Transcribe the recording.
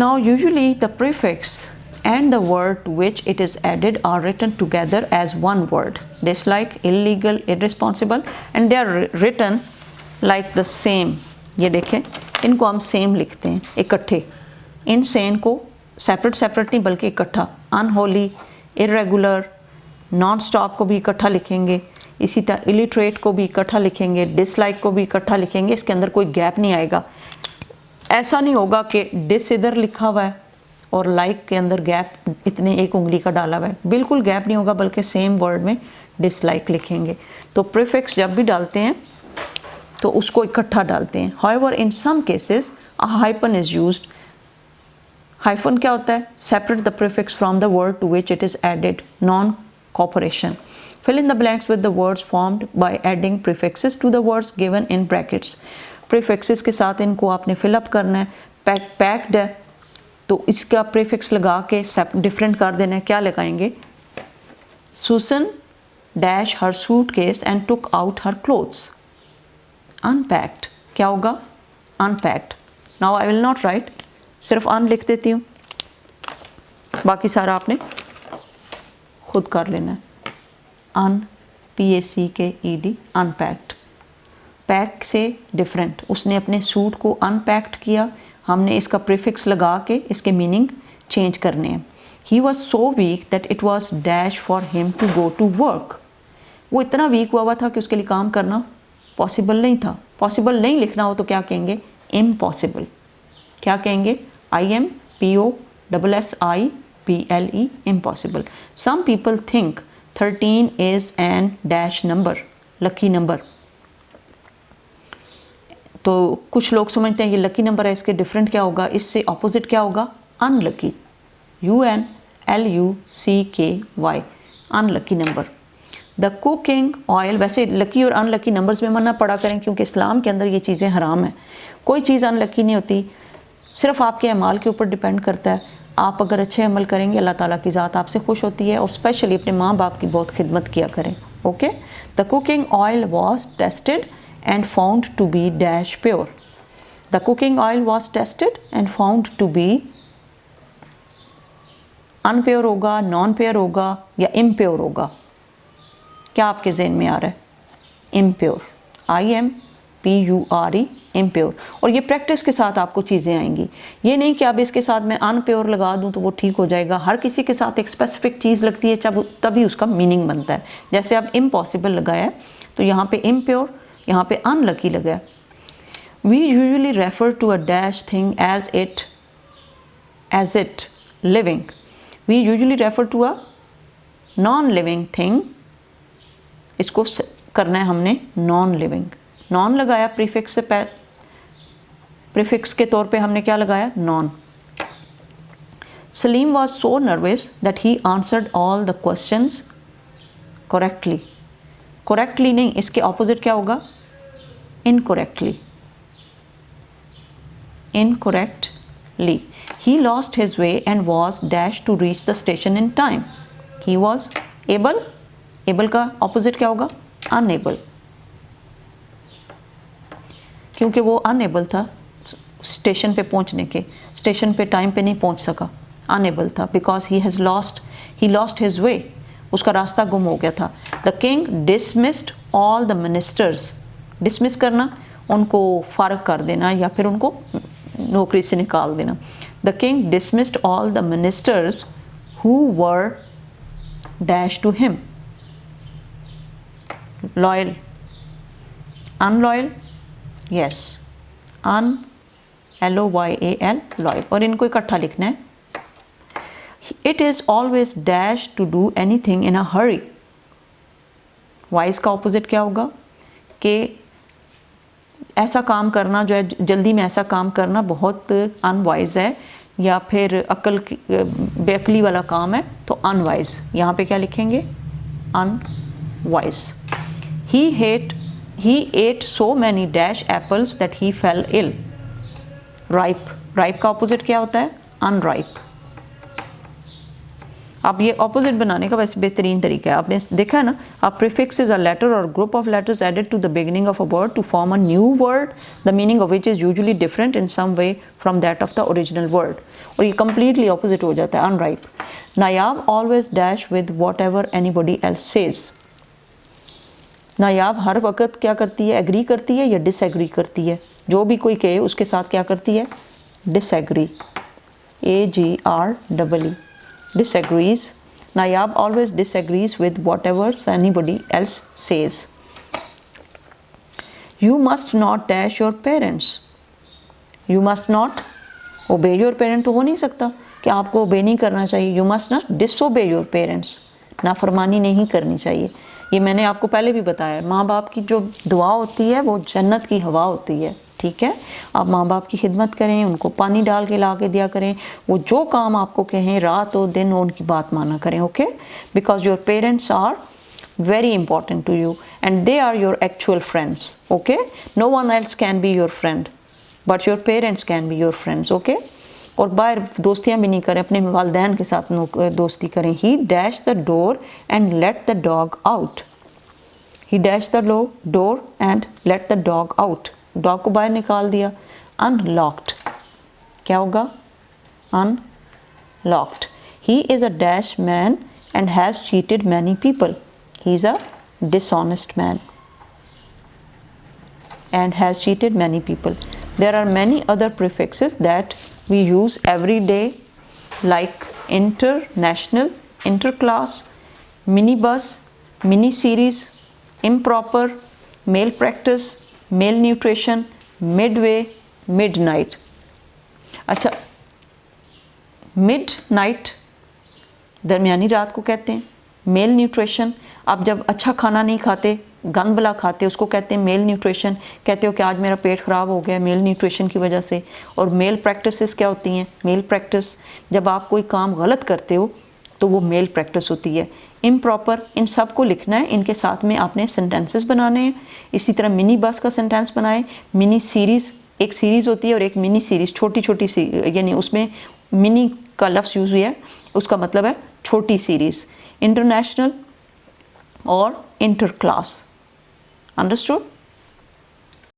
Now usually the prefix and the word to which it is added are written together as one word. Dislike, illegal, irresponsible, and they are written like the same. ये देखें, इनको हम same लिखते हैं इकट्ठे. Insane को separate separate नहीं बल्कि इकट्ठा. अनहोली, इरेगुलर, नॉन स्टॉप को भी इकट्ठा लिखेंगे. इसी तरह इलिटरेट को भी इकट्ठा लिखेंगे. डिसलाइक को भी इकट्ठा लिखेंगे. इसके अंदर कोई गैप नहीं आएगा. ऐसा नहीं होगा कि डिस इधर लिखा हुआ है और लाइक के अंदर गैप इतने एक उंगली का डाला हुआ है. बिल्कुल गैप नहीं होगा बल्कि सेम वर्ड में डिसलाइक लिखेंगे. तो प्रीफिक्स जब भी डालते हैं तो उसको इकट्ठा डालते हैं. However in some cases a hyphen is used. Hyphen क्या होता है? Separate the prefix from the word to which it is added. Non cooperation. Fill in the blanks with the words formed by adding prefixes to the words given in brackets. Prefixes के साथ इनको आपने fill up करना है. Packed है तो इसका prefix लगा के डिफरेंट कर देना है. क्या लगाएंगे? Susan dash her suitcase and took out her clothes. Unpacked क्या होगा? Unpacked. Now I will not write, सिर्फ अन लिख देती हूँ, बाकी सारा आपने खुद कर लेना है. अन PACKED अनपैक्ड. पैक से डिफरेंट. उसने अपने सूट को अनपैक्ड किया. हमने इसका प्रीफिक्स लगा के इसके मीनिंग चेंज करने हैं. He was so weak that it was dash for him to go to work. वो इतना वीक हुआ था कि उसके लिए काम करना पॉसिबल नहीं था. पॉसिबल नहीं लिखना हो तो क्या कहेंगे? इम्पॉसिबल. क्या कहेंगे? IMPOSSIBLE impossible. Some people think 13 is an dash number, lucky number. तो कुछ लोग समझते हैं ये लकी नंबर है, इसके डिफरेंट क्या होगा? इससे ऑपोजिट क्या होगा? Unlucky. UNLUCKY unlucky number. The cooking oil. वैसे लकी और अनलकी नंबर्स में मना पड़ा करें क्योंकि इस्लाम के अंदर ये चीज़ें हराम हैं. कोई चीज़ अनलकी नहीं होती, सिर्फ आपके अमाल के ऊपर डिपेंड करता है. आप अगर अच्छे अमल करेंगे अल्लाह ताला की ज़ात आपसे खुश होती है. और स्पेशली अपने माँ बाप की बहुत खिदमत किया करें. Okay. The cooking oil was tested and found to be dash pure. The cooking oil was tested and found to be unpure होगा, non pure होगा या impure होगा. क्या आपके ज़हन में आ रहा है? impure. IMPURE impure. और ये प्रैक्टिस के साथ आपको चीज़ें आएंगी. ये नहीं कि अब इसके साथ मैं unpure लगा दूँ तो वो ठीक हो जाएगा. हर किसी के साथ एक स्पेसिफिक चीज़ लगती है तभी उसका मीनिंग बनता है. जैसे अब impossible लगाया है तो यहाँ पे impure, यहाँ पे अनलकी लगा है. We usually refer to a dash thing as it living. We usually refer to a non living thing. इसको करना है हमने नॉन लिविंग. नॉन लगाया प्रीफिक्स से प्रीफिक्स के तौर पे हमने क्या लगाया? Non. Salim was so nervous that he answered all the questions correctly. Correctly नहीं, इसके ऑपोजिट क्या होगा? Incorrectly. Incorrectly. He lost his way and was dash to reach the station in time. He was able. Able का opposite क्या होगा? Unable. क्योंकि वो unable था स्टेशन पे पहुंचने के. स्टेशन पे टाइम पे नहीं पहुंच सका, अनएबल था. बिकॉज ही लॉस्ट हिज वे. उसका रास्ता गुम हो गया था. The king dismissed all the ministers. Dismiss करना, उनको फारग कर देना या फिर उनको नौकरी से निकाल देना. The king dismissed all the ministers who were dash to him. Loyal. Unloyal. Yes. LOYAL loyal. और इनको इकट्ठा लिखना है. It is always dash to do anything in a hurry. Wise का ऑपोजिट क्या होगा? कि ऐसा काम करना जो है जल्दी में, ऐसा काम करना बहुत अनवाइज है या फिर बेअक्ली वाला काम है तो अनवाइज. यहाँ पे क्या लिखेंगे? Unwise. He ate so many dash apples that he fell ill. Ripe. Ripe का ऑपोजिट क्या होता है? Unripe. आप ये ऑपोजिट बनाने का वैसे बेहतरीन तरीका है, आपने देखा है ना, आप प्रीफिक्स इज अ लेटर और group of letters added to the beginning of a word to form a new word the meaning of which is usually different in some way from that of the original word. और ये completely opposite हो जाता है, unripe. Nayab always dash with whatever anybody else says. Nayab हर वक्त क्या करती है, एग्री करती है या डिसएग्री करती है, जो भी कोई कहे उसके साथ क्या करती है, disagree, AGREE, disagrees. Nayab always disagrees with whatever anybody else says. You must not dash your parents. You must not obey your parents तो हो नहीं सकता कि आपको obey नहीं करना चाहिए। You must not disobey your parents, नाफरमानी नहीं करनी चाहिए। ये मैंने आपको पहले भी बताया है, माँ बाप की जो दुआ होती है वो जन्नत की हवा होती है, ठीक है। आप माँ बाप की खिदमत करें, उनको पानी डाल के ला के दिया करें, वो जो काम आपको कहें रात हो दिन हो उनकी बात माना करें, okay. Because your parents are very important to you and they are your actual friends, okay. No one else can be your friend but your parents can be your friends, okay. और बाहर दोस्तियाँ भी नहीं करें, अपने वालिदैन के साथ दोस्ती करें। He dashed the door and let the dog out. He dashed the door and let the dog out. Dog को बाहर निकाल दिया। Unlocked, क्या होगा, unlocked. He is a dash man and has cheated many people. He is a dishonest man and has cheated many people. There are many other prefixes that we use every day like international, interclass, minibus, mini series, improper, malpractice, malnutrition, midway, midnight. अच्छा, midnight दरमियानी रात को कहते हैं। Mail nutrition, आप जब अच्छा खाना नहीं खाते, गंद वाला खाते, उसको कहते हैं मेल न्यूट्रिशन। कहते हो कि आज मेरा पेट ख़राब हो गया मेल न्यूट्रिशन की वजह से। और मेल प्रैक्टिसेस क्या होती हैं, मेल प्रैक्टिस जब आप कोई काम गलत करते हो तो वो मेल प्रैक्टिस होती है। इम्प्रॉपर, इन सब को लिखना है, इनके साथ में आपने सेंटेंसेस बनाने हैं। इसी तरह मिनी बस का सेंटेंस बनाएं। मिनी सीरीज़, एक सीरीज़ होती है और एक मिनी सीरीज़, छोटी छोटी सी, यानी उसमें मिनी का लफ्ज़ यूज़ हुआ है, उसका मतलब है छोटी सीरीज़। इंटरनेशनल और इंटर क्लास, अंडरस्टूड।